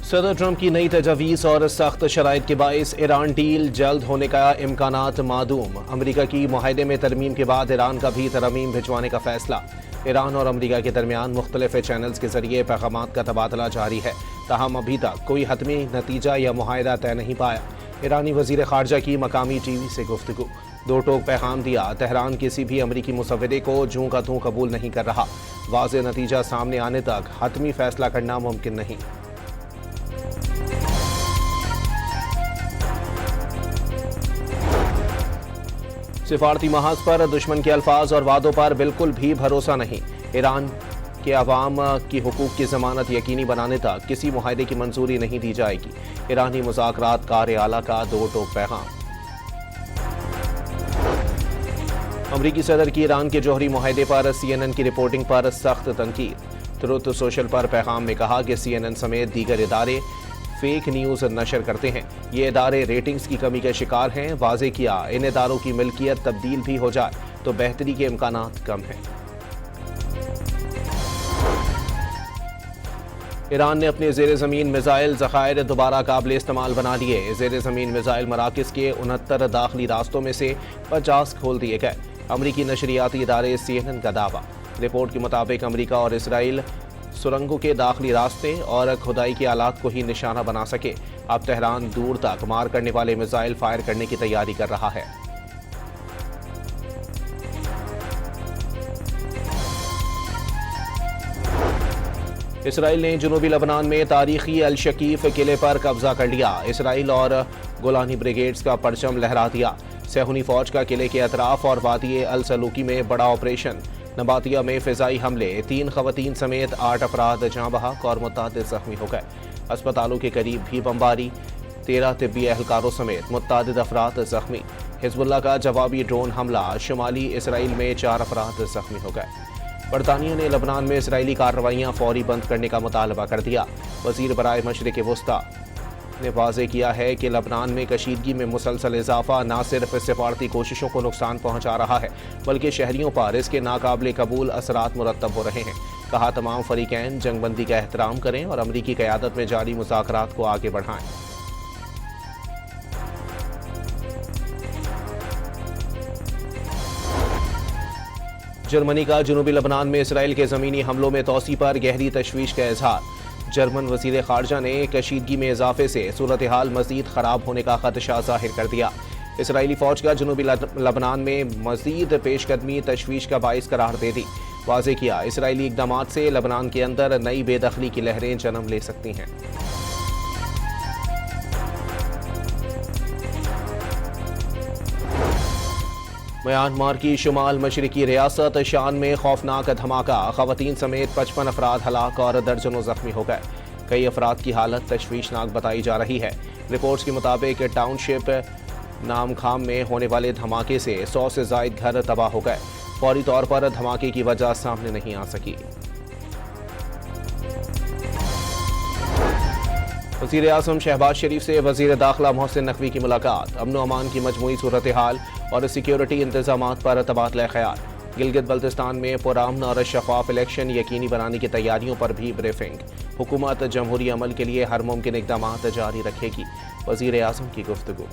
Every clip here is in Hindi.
सदर ट्रंप की नई तजवीज़ और सख्त शराइत के बायस ईरान डील जल्द होने का इम्कानात मादूम। अमरीका की मुआहदे में तरमीम के बाद ईरान का भी तरमीम भिजवाने का फैसला। ईरान और अमरीका के दरमियान मुख्तलिफ चैनल्स के जरिए पैगामात का तबादला जारी है, ताहम अभी तक कोई हतमी नतीजा या मुआहदा तय नहीं पाया। ईरानी वजीर खारजा की मकामी टीवी से गुफ्तगू, दो टोक पैगाम दिया, तेहरान किसी भी अमरीकी मुसव्विदे को जूं का तूं कबूल नहीं कर रहा। वाज़ेह नतीजा सामने आने तक हतमी फैसला करना मुमकिन नहीं। सिफारती महाज पर दुश्मन के अल्फाज और वादों पर बिल्कुल भी भरोसा नहीं। ईरान के अवाम की हुकूक की जमानत यकीनी बनाने तक किसी मुआहदे की मंजूरी नहीं दी जाएगी। ईरानी मुज़ाकरात कार आला का दो टोक पैगाम। अमरीकी सदर की ईरान के जौहरी मुआहदे पर CNN की रिपोर्टिंग पर सख्त तनकीद। ट्रुथ सोशल पर पैगाम में कहा कि CNN समेत दीगर इदारे फेक न्यूज़ नशर करते हैं। ये इदारे रेटिंग्स की कमी के शिकार हैं। वाज़ेह किया, इन इदारों की मिल्कियत तब्दील भी हो जाए तो बेहतरी के इम्कानात कम हैं। ईरान ने अपने ज़ेर ज़मीन मिसाइल ज़खायर दोबारा काबिल इस्तेमाल बना लिए। ज़ेर ज़मीन मिसाइल मराकज़ के 69 दाखिली रास्तों में से 50 खोल दिए गए। अमरीकी नशरियाती इदारे CNN का दावा। रिपोर्ट के मुताबिक अमरीका और इसराइल सुरंगों के दाखिली रास्ते और खुदाई के आलात को ही निशाना बना सके। अब तेहरान दूर तक मार करने वाले मिसाइल फायर करने की तैयारी कर रहा है। इसराइल ने जनूबी लेबनान में तारीखी अल शकीफ किले पर कब्जा कर लिया। इसराइल और गोलानी ब्रिगेड्स का परचम लहरा दिया। सेहूनी फौज का किले के अतराफ और वादी अल सलूकी में बड़ा ऑपरेशन। नबातिया में फिजाई हमले, 3 खवातीन समेत 8 अफराद जाँ बहक और मुतअद्दिद जख्मी हो गए। अस्पतालों के करीब भी बमबारी, 13 तिब्बी एहलकारों समेत मुतअद्दिद अफराद जख्मी। हिजबुल्लाह का जवाबी ड्रोन हमला, शुमाली इसराइल में 4 अफराद जख्मी हो गए। बरतानिया ने लबनान में इसराइली कार्रवाइयाँ फौरी बंद करने का मुतालबा कर दिया। वज़ीर बराए मशरिक़ वुस्ता ने वाज़ेह किया है कि लबनान में कशीदगी में मुसलसल इजाफा न सिर्फ सिफारती कोशिशों को नुकसान पहुँचा रहा है, बल्कि शहरियों पर इसके नाकाबिल कबूल असरात मुरतब हो रहे हैं। कहा, तमाम फरीकैन जंगबंदी का एहतराम करें और अमरीकी क़यादत में जारी मुज़ाकरात को आगे बढ़ाएं। जर्मनी का जनूबी लबनान में इसराइल के ज़मीनी हमलों में तोसी पर गहरी तशवीश का इजहार। जर्मन वज़ीर ख़ारजा ने कशीदगी में इजाफे से सूरत हाल मज़ीद ख़राब होने का ख़दशा ज़ाहिर कर दिया। इसराइली फ़ौज का जनूबी लबनान में मज़ीद पेशकदमी तशवीश का बाइस करार दे दी। वाज़ेह किया, इसराइली इक़दामात से लबनान के अंदर नई बेदखली की लहरें जन्म ले सकती हैं। म्यांमार की शुमाल मशरिकी रियासत शान में खौफनाक धमाका, खवातीन समेत 55 अफराद हलाक और दर्जनों जख्मी हो गए। कई अफराद की हालत तशवीशनाक बताई जा रही है। रिपोर्ट्स के मुताबिक टाउनशिप नामखाम में होने वाले धमाके से 100 से ज़ायद घर तबाह हो गए। फौरी तौर पर धमाके की वजह सामने नहीं आ सकी। वज़ीर आज़म शहबाज शरीफ से वज़ीर दाखिला मोहसिन नकवी की मुलाकात। अमन व अमान की मजमूई सूरत हाल और सिक्योरिटी इंतजामात पर तबादला ख्याल। गिलगित बल्तिस्तान में पुरअमन और शफाफ इलेक्शन यकीनी बनाने की तैयारियों पर भी ब्रीफिंग। हुकूमत जमहूरी अमल के लिए हर मुमकिन इक़दामात जारी रखेगी। वज़ीर आज़म की गुफ्तगू।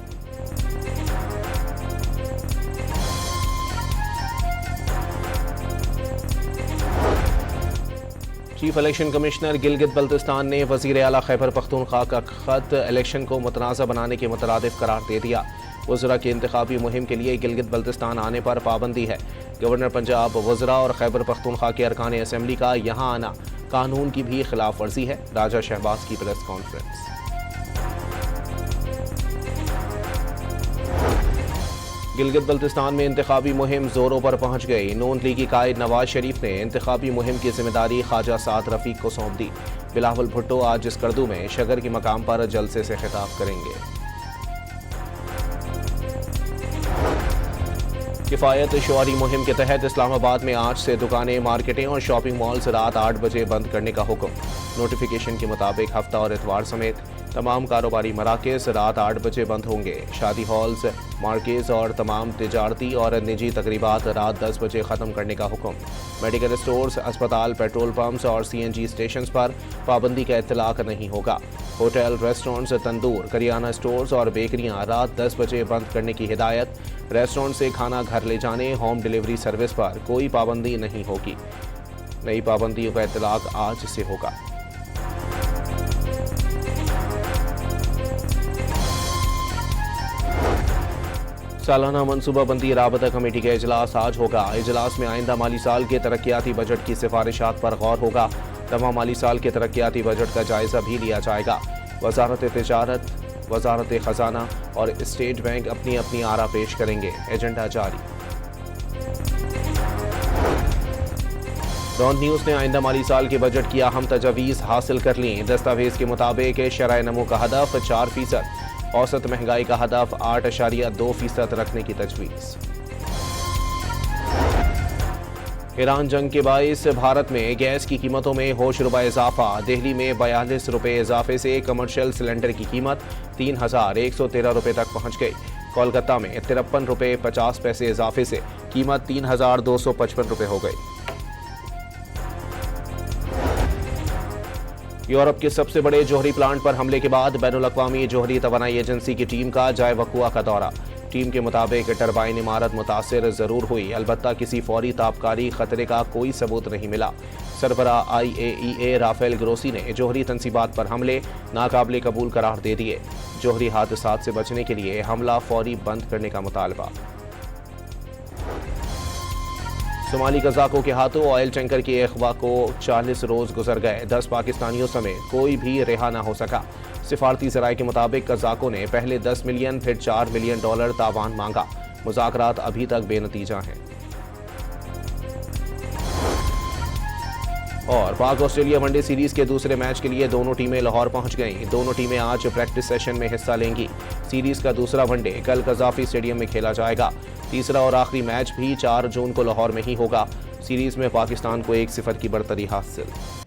Chief election commissioner Gilgit Baltistan ने वज़ीर आला खैबर पख्तूनख्वा का खत इलेक्शन को मुतनाज़ा बनाने के मुतरादिफ करार दे दिया। वज़रा की इंतखाबी मुहिम के लिए गिलगित बल्तिस्तान आने पर पाबंदी है। गवर्नर पंजाब, वज़रा और खैबर पख्तूनख्वा के अरकान असम्बली का यहाँ आना कानून की भी खिलाफ वर्जी है। राजा शहबाज की प्रेस कॉन्फ्रेंस। गिलगित बल्तिस्तान में इंतखाबी मुहिम जोरों पर पहुंच गई। नून लीगी कायद नवाज शरीफ ने इंतखाबी मुहिम की जिम्मेदारी ख्वाजा साद रफीक को सौंप दी। बिलावल भुट्टो आज स्कर्दू में शगर के मकाम पर जलसे से खिताब करेंगे। किफ़ायत शुआरी मुहिम के तहत इस्लामाबाद में आज से दुकानें, मार्केटें और शॉपिंग मॉल्स रात 8 बजे बंद करने का हुक्म। नोटिफिकेशन के मुताबिक हफ्ता और इतवार समेत तमाम कारोबारी मराकज़ रात 8 बजे बंद होंगे। शादी हॉल्स, मार्केज और तमाम तिजारती और निजी तकरीबात रात 10 बजे ख़त्म करने का हुक्म। मेडिकल स्टोर्स, अस्पताल, पेट्रोल पंप्स और CNG स्टेशंस पर पाबंदी का इत्तलाक नहीं होगा। होटल, रेस्टोरेंट्स, तंदूर, करियाना स्टोर्स और बेकरियां रात 10 बजे बंद करने की हिदायत। रेस्टोरेंट से खाना घर ले जाने, होम डिलीवरी सर्विस पर कोई पाबंदी नहीं होगी। नई पाबंदियों का इत्तलाक आज से होगा। सालाना मनसूबाबंदी राबता कमेटी का इजलास आज होगा। इजलास में आइंदा माली साल के तरक्याती बजट की सिफारिशात पर गौर होगा। तमाम माली साल के तरक्याती बजट का जायजा भी लिया जाएगा। वजारत तिजारत, वजारत खजाना और स्टेट बैंक अपनी अपनी आरा पेश करेंगे। एजेंडा जारी। डॉन न्यूज़ ने आइंदा माली साल के बजट की अहम तजावीज़ हासिल कर ली। दस्तावेज के मुताबिक शरह नमू का हदफ 4%, औसत महंगाई का हदफ 8.2% रखने की तजवीज़। ईरान जंग के बाइस भारत में गैस की कीमतों में होशरुबा इजाफा। दिल्ली में 42 रुपये इजाफे से कमर्शियल सिलेंडर की कीमत 3,113 रुपये तक पहुंच गई। कोलकाता में 53 रुपये 50 पैसे इजाफे से कीमत 3,255 रुपये हो गई। यूरोप के सबसे बड़े जोहरी प्लांट पर हमले के बाद बैनुल-अक़वामी जोहरी तवानाई एजेंसी की टीम का जाए वक़ुआ का दौरा। टीम के मुताबिक टरबाइन इमारत मुतासिर ज़रूर हुई, अलबत्ता किसी फौरी ताबकारी खतरे का कोई सबूत नहीं मिला। सरबरा IAEA राफेल ग्रोसी ने जोहरी तनसीबात पर हमले नाकाबिले कबूल करार दे दिए। जोहरी हादसात से बचने के लिए हमला फौरी बंद करने का मुतालबा। सोमाली कज़ाकों के हाथों ऑयल टैंकर के अगवा को 40 रोज गुजर गए। 10 पाकिस्तानियों समेत कोई भी रिहा न हो सका। सिफारती ज़राए के मुताबिक कज़ाकों ने पहले 10 मिलियन फिर $4 मिलियन तावान मांगा। मुज़ाकरात अभी तक बेनतीजा हैं। और पाक ऑस्ट्रेलिया वनडे सीरीज के दूसरे मैच के लिए दोनों टीमें लाहौर पहुंच गईं। दोनों टीमें आज प्रैक्टिस सेशन में हिस्सा लेंगी। सीरीज का दूसरा वनडे कल कज़ाफ़ी स्टेडियम में खेला जाएगा। तीसरा और आखिरी मैच भी 4 जून को लाहौर में ही होगा। सीरीज में पाकिस्तान को 1-0 की बढ़तरी हासिल।